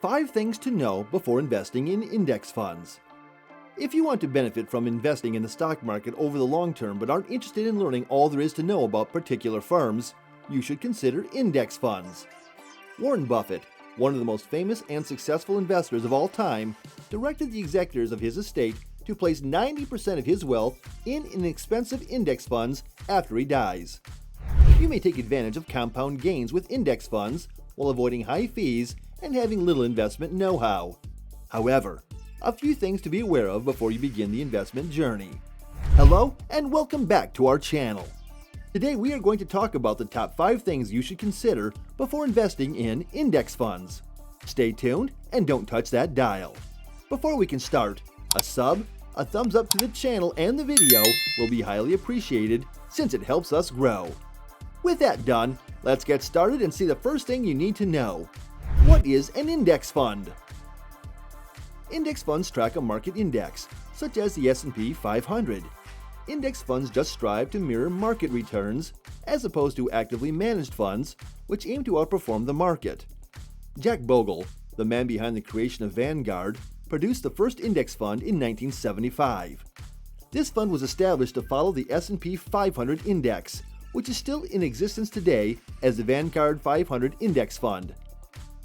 5 things to know before investing in index funds. If you want to benefit from investing in the stock market over the long term but aren't interested in learning all there is to know about particular firms, you should consider index funds. Warren Buffett, one of the most famous and successful investors of all time, directed the executors of his estate to place 90% of his wealth in inexpensive index funds after he dies. You may take advantage of compound gains with index funds while avoiding high fees and having little investment know-how. However, a few things to be aware of before you begin the investment journey. Hello and welcome back to our channel. Today we are going to talk about the top 5 things you should consider before investing in index funds. Stay tuned and don't touch that dial. Before we can start, a sub, a thumbs up to the channel and the video will be highly appreciated since it helps us grow. With that done, let's get started and see the first thing you need to know. What is an index fund? Index funds track a market index, such as the S&P 500. Index funds just strive to mirror market returns, as opposed to actively managed funds, which aim to outperform the market. Jack Bogle, the man behind the creation of Vanguard, produced the first index fund in 1975. This fund was established to follow the S&P 500 index, which is still in existence today as the Vanguard 500 Index Fund.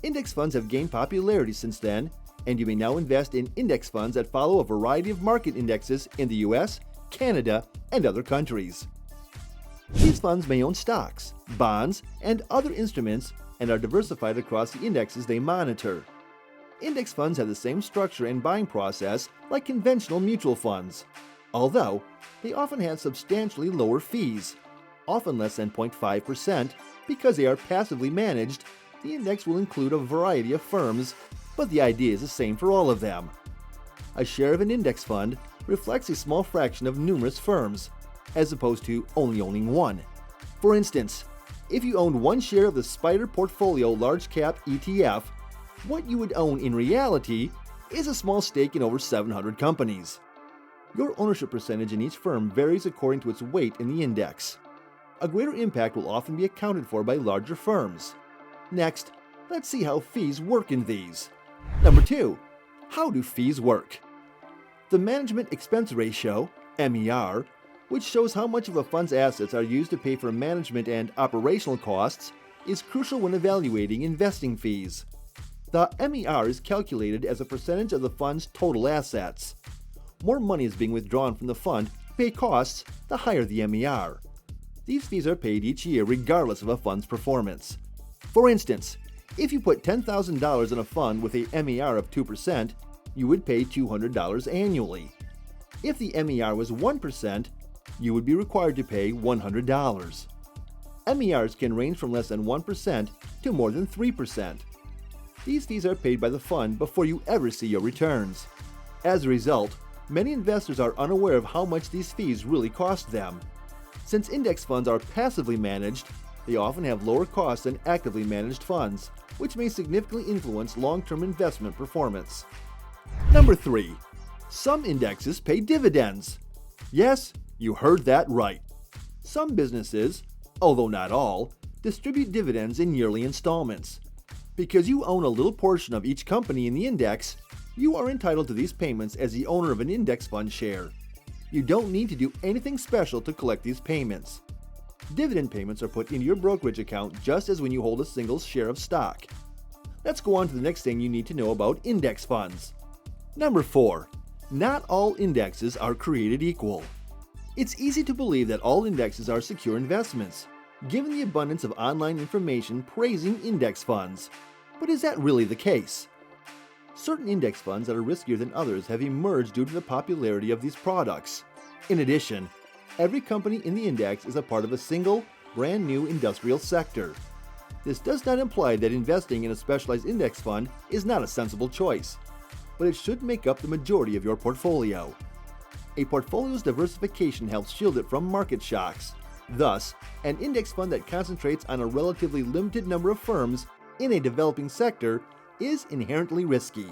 Index funds have gained popularity since then, and you may now invest in index funds that follow a variety of market indexes in the US, Canada, and other countries. These funds may own stocks, bonds, and other instruments and are diversified across the indexes they monitor. Index funds have the same structure and buying process like conventional mutual funds, although they often have substantially lower fees, often less than 0.5%. Because they are passively managed, the index will include a variety of firms, but the idea is the same for all of them. A share of an index fund reflects a small fraction of numerous firms, as opposed to only owning one. For instance, if you owned one share of the Spider Portfolio Large Cap ETF, what you would own in reality is a small stake in over 700 companies. Your ownership percentage in each firm varies according to its weight in the index. A greater impact will often be accounted for by larger firms. Next, let's see how fees work in these. Number 2. How do fees work? The Management Expense Ratio, MER, which shows how much of a fund's assets are used to pay for management and operational costs, is crucial when evaluating investing fees. The MER is calculated as a percentage of the fund's total assets. More money is being withdrawn from the fund to pay costs, the higher the MER. These fees are paid each year regardless of a fund's performance. For instance, if you put $10,000 in a fund with a MER of 2%, you would pay $200 annually. If the MER was 1%, you would be required to pay $100. MERs can range from less than 1% to more than 3%. These fees are paid by the fund before you ever see your returns. As a result, many investors are unaware of how much these fees really cost them. Since index funds are passively managed, they often have lower costs than actively managed funds, which may significantly influence long-term investment performance. Number 3. Some indexes pay dividends. Yes, you heard that right. Some businesses, although not all, distribute dividends in yearly installments. Because you own a little portion of each company in the index, you are entitled to these payments as the owner of an index fund share. You don't need to do anything special to collect these payments. Dividend payments are put into your brokerage account just as when you hold a single share of stock. Let's go on to the next thing you need to know about index funds. Number 4. Not all indexes are created equal. It's easy to believe that all indexes are secure investments, given the abundance of online information praising index funds. But is that really the case? Certain index funds that are riskier than others have emerged due to the popularity of these products. In addition, every company in the index is a part of a single, brand new industrial sector. This does not imply that investing in a specialized index fund is not a sensible choice, but it should make up the majority of your portfolio. A portfolio's diversification helps shield it from market shocks. Thus, an index fund that concentrates on a relatively limited number of firms in a developing sector is inherently risky.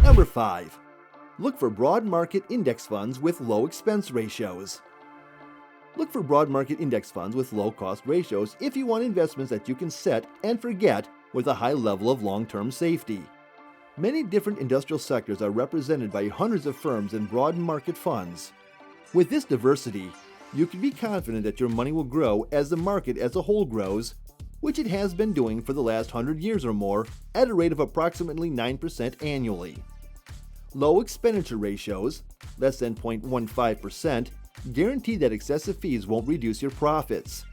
Number 5. Look for broad market index funds with low expense ratios. Look for broad market index funds with low cost ratios if you want investments that you can set and forget with a high level of long-term safety. Many different industrial sectors are represented by hundreds of firms and broad market funds. With this diversity, you can be confident that your money will grow as the market as a whole grows, which it has been doing for the last 100 years or more at a rate of approximately 9% annually. Low expenditure ratios, less than 0.15%, guarantee that excessive fees won't reduce your profits.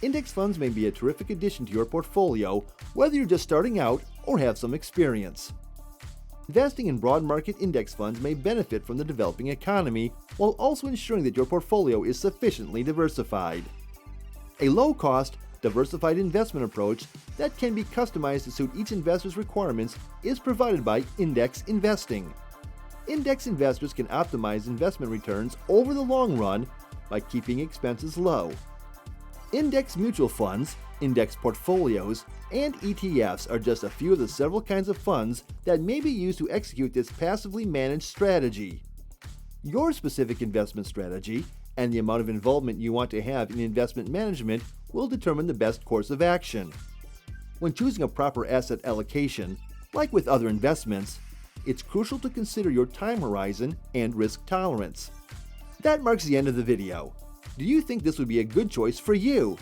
Index funds may be a terrific addition to your portfolio, whether you're just starting out or have some experience. Investing in broad market index funds may benefit from the developing economy while also ensuring that your portfolio is sufficiently diversified. A low-cost, diversified investment approach that can be customized to suit each investor's requirements is provided by index investing. Index investors can optimize investment returns over the long run by keeping expenses low. Index mutual funds, index portfolios, and ETFs are just a few of the several kinds of funds that may be used to execute this passively managed strategy. Your specific investment strategy and the amount of involvement you want to have in investment management will determine the best course of action. When choosing a proper asset allocation, like with other investments, it's crucial to consider your time horizon and risk tolerance. That marks the end of the video. Do you think this would be a good choice for you?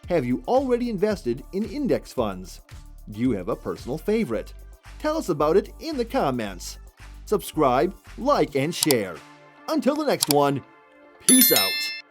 Have you already invested in index funds? Do you have a personal favorite? Tell us about it in the comments. Subscribe, like, and share. Until the next one, peace out.